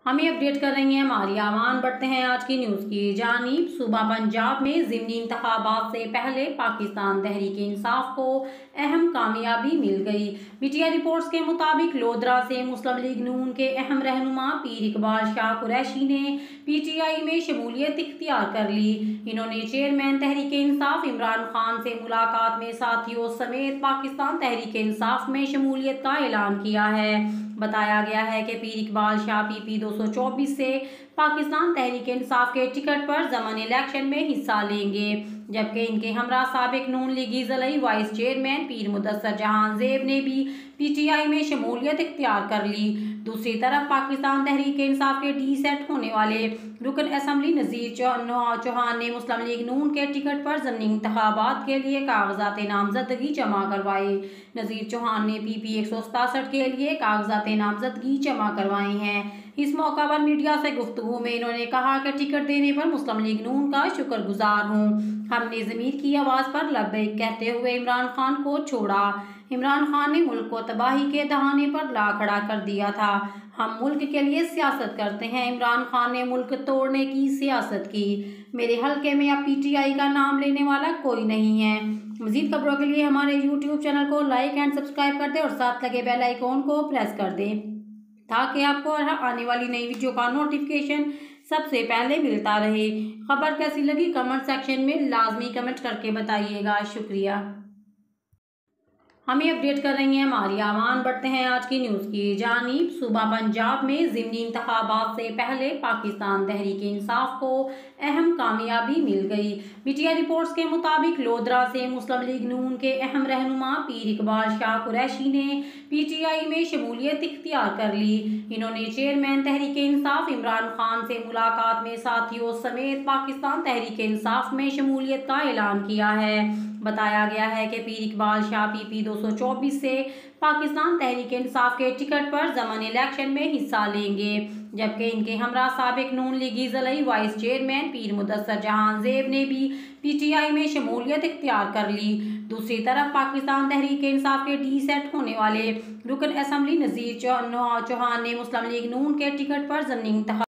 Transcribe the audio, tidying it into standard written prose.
हमें अपडेट कर रही हैं हमारी आवान। बढ़ते हैं आज की न्यूज़ की जानिब। सूबा पंजाब में ज़िमनी इंतखाबात से पहले पाकिस्तान तहरीक इंसाफ को अहम कामयाबी मिल गई। मीडिया रिपोर्ट्स के मुताबिक लोधरा से मुस्लिम लीग नून के अहम रहनुमा पीर इकबाल शाह कुरैशी ने PTI में शमूलियत इख्तियार कर ली। इन्होंने चेयरमैन तहरीक इंसाफ इमरान खान से मुलाकात में साथियों समेत पाकिस्तान तहरीक इंसाफ में शमूलियत का ऐलान किया है। बताया गया है कि पीर इकबाल शाह PP 224 से पाकिस्तान तहरीक इंसाफ के टिकट पर ज़मन इलेक्शन में हिस्सा लेंगे, जबकि इनके हमरा साबिक नून लीगी ज़िलाई वाइस चेयरमैन पीर मुदस्सर जहां ज़ेब ने भी PTI में शमूलियत इख्तियार कर ली। दूसरी तरफ पाकिस्तान तहरीक इंसाफ के डीसेट होने वाले रुकन असम्बली नज़ीर चौहान ने मुस्लिम लीग नून के टिकट पर ज़मीनी इंतखाबात के लिए कागजात नामजदगी जमा करवाए। नज़ीर चौहान ने PP 167 के लिए कागजात नामजदगी जमा करवाए हैं। इस मौका पर मीडिया से गुफ्तगू में इन्होंने कहा कि टिकट देने पर मुस्लिम लीग नून का शुक्रगुजार हूँ। हमने ज़मीर की आवाज़ पर लब्बैक कहते हुए इमरान खान को छोड़ा। इमरान खान ने मुल्क को तबाही के दहाने पर ला खड़ा कर दिया था। हम मुल्क के लिए सियासत करते हैं। इमरान खान ने मुल्क तोड़ने की सियासत की। मेरे हल्के में अब PTI का नाम लेने वाला कोई नहीं है। मज़ीद खबरों के लिए हमारे YouTube चैनल को लाइक एंड सब्सक्राइब कर दें और साथ लगे बेल आइकॉन को प्रेस कर दें, ताकि आपको आने वाली नई वीडियो का नोटिफिकेशन सबसे पहले मिलता रहे। खबर कैसी लगी कमेंट सेक्शन में लाजमी कमेंट करके बताइएगा। शुक्रिया। हमें अपडेट कर रही हैं हमारी आवान। बढ़ते हैं आज की न्यूज़ की जानिब। सूबा पंजाब में ज़िमनी इंतखाबात से पहले पाकिस्तान तहरीक इंसाफ को अहम कामयाबी मिल गई। मीडिया रिपोर्ट्स के मुताबिक लोधरा से मुस्लिम लीग नून के अहम रहनुमा पीर इकबाल शाह कुरैशी ने PTI में शमूलियत इख्तियार कर ली। इन्होंने चेयरमैन तहरीक इंसाफ इमरान खान से मुलाकात में साथियों समेत पाकिस्तान तहरीक इंसाफ में शमूलियत का ऐलान किया है। बताया गया है कि पीर इकबाल शाह PP 224 से पाकिस्तान तहरीक इंसाफ के टिकट पर ज़मन इलेक्शन में हिस्सा लेंगे, जबकि इनके हमरा साबिक नून लीगी ज़िलाई वाइस चेयरमैन पीर मुदस्सर जहां ज़ेब ने भी PTI में शमूलियत इख्तियार कर ली। दूसरी तरफ पाकिस्तान तहरीक इंसाफ के डीसेट होने वाले रुकन असम्बली नज़ीर चौहान ने मुस्लिम लीग नून के टिकट पर ज़मीनी